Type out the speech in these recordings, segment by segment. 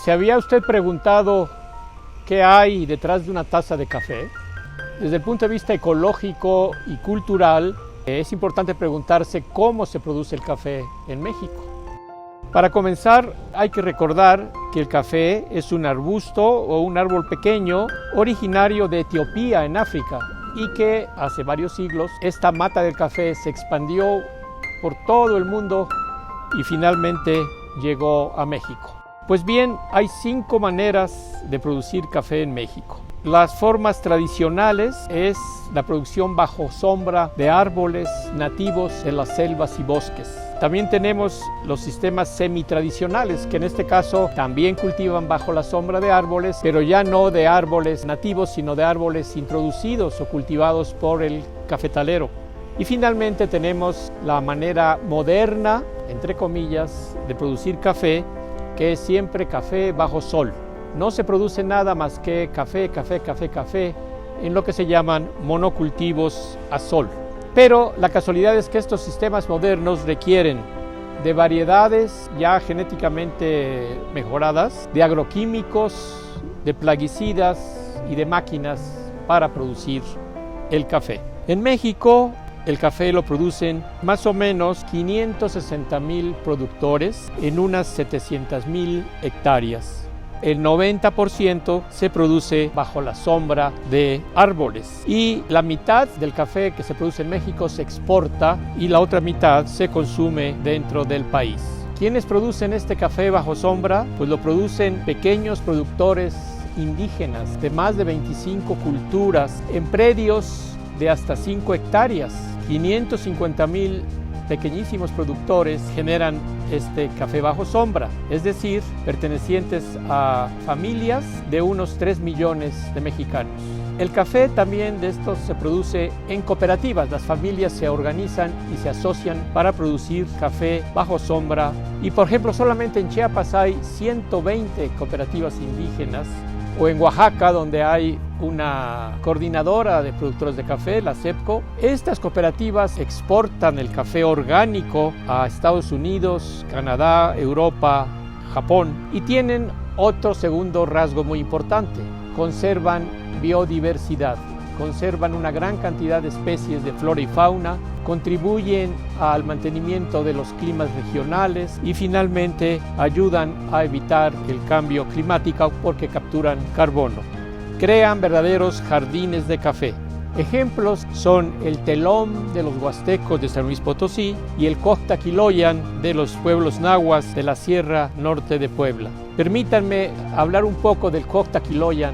¿Se había usted preguntado qué hay detrás de una taza de café? Desde el punto de vista ecológico y cultural, es importante preguntarse cómo se produce el café en México. Para comenzar, hay que recordar que el café es un arbusto o un árbol pequeño originario de Etiopía, en África, y que hace varios siglos esta mata del café se expandió por todo el mundo y finalmente llegó a México. Pues bien, hay 5 maneras de producir café en México. Las formas tradicionales es la producción bajo sombra de árboles nativos de las selvas y bosques. También tenemos los sistemas semitradicionales, que en este caso también cultivan bajo la sombra de árboles, pero ya no de árboles nativos, sino de árboles introducidos o cultivados por el cafetalero. Y finalmente tenemos la manera moderna, entre comillas, de producir café, que es siempre café bajo sol. No se produce nada más que café en lo que se llaman monocultivos a sol. Pero la casualidad es que estos sistemas modernos requieren de variedades ya genéticamente mejoradas, de agroquímicos, de plaguicidas y de máquinas para producir el café. En México, el café lo producen más o menos 560,000 productores en unas 700,000 hectáreas. El 90% se produce bajo la sombra de árboles y la mitad del café que se produce en México se exporta y la otra mitad se consume dentro del país. ¿Quiénes producen este café bajo sombra? Pues lo producen pequeños productores indígenas de más de 25 culturas en predios de hasta 5 hectáreas. 550,000 pequeñísimos productores generan este café bajo sombra, es decir, pertenecientes a familias de unos 3 millones de mexicanos. El café también de estos se produce en cooperativas. Las familias se organizan y se asocian para producir café bajo sombra. Y por ejemplo, solamente en Chiapas hay 120 cooperativas indígenas, o en Oaxaca, donde hay una coordinadora de productores de café, la CEPCO. Estas cooperativas exportan el café orgánico a Estados Unidos, Canadá, Europa, Japón, y tienen otro segundo rasgo muy importante: conservan biodiversidad, conservan una gran cantidad de especies de flora y fauna, contribuyen al mantenimiento de los climas regionales y finalmente ayudan a evitar el cambio climático porque capturan carbono. Crean verdaderos jardines de café. Ejemplos son el Telón de los Huastecos de San Luis Potosí y el Coctaquiloyan de los pueblos nahuas de la Sierra Norte de Puebla. Permítanme hablar un poco del Coctaquiloyan.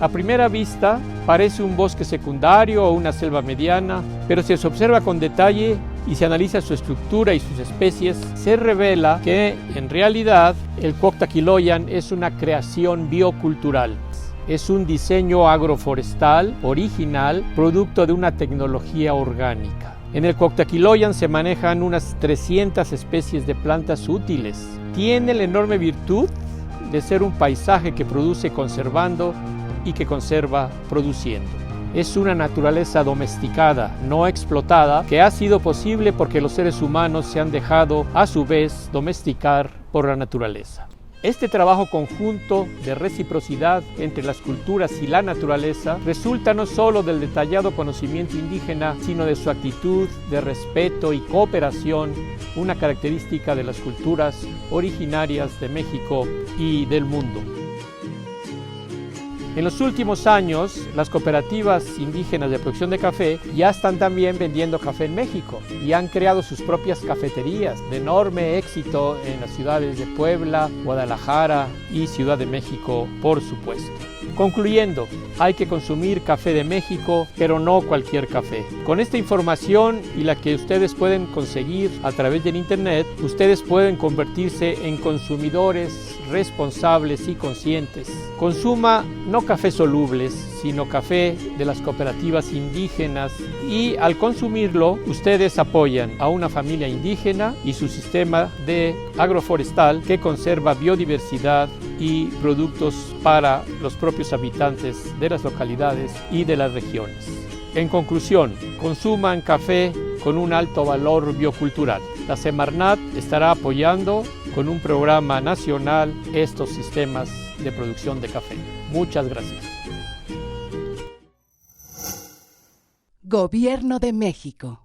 A primera vista parece un bosque secundario o una selva mediana, pero si se observa con detalle y se analiza su estructura y sus especies, se revela que en realidad el Coctaquiloyan es una creación biocultural. Es un diseño agroforestal original, producto de una tecnología orgánica. En el Coctaquiloyan se manejan unas 300 especies de plantas útiles. Tiene la enorme virtud de ser un paisaje que produce conservando y que conserva produciendo. Es una naturaleza domesticada, no explotada, que ha sido posible porque los seres humanos se han dejado a su vez domesticar por la naturaleza. Este trabajo conjunto de reciprocidad entre las culturas y la naturaleza resulta no solo del detallado conocimiento indígena, sino de su actitud de respeto y cooperación, una característica de las culturas originarias de México y del mundo. En los últimos años, las cooperativas indígenas de producción de café ya están también vendiendo café en México y han creado sus propias cafeterías de enorme éxito en las ciudades de Puebla, Guadalajara y Ciudad de México, por supuesto. Concluyendo, hay que consumir café de México, pero no cualquier café. Con esta información y la que ustedes pueden conseguir a través del internet, ustedes pueden convertirse en consumidores responsables y conscientes. Consuma no café solubles, sino café de las cooperativas indígenas, y al consumirlo ustedes apoyan a una familia indígena y su sistema de agroforestal que conserva biodiversidad y productos para los propios habitantes de las localidades y de las regiones. En conclusión, consuman café con un alto valor biocultural. La Semarnat estará apoyando con un programa nacional estos sistemas de producción de café. Muchas gracias. Gobierno de México.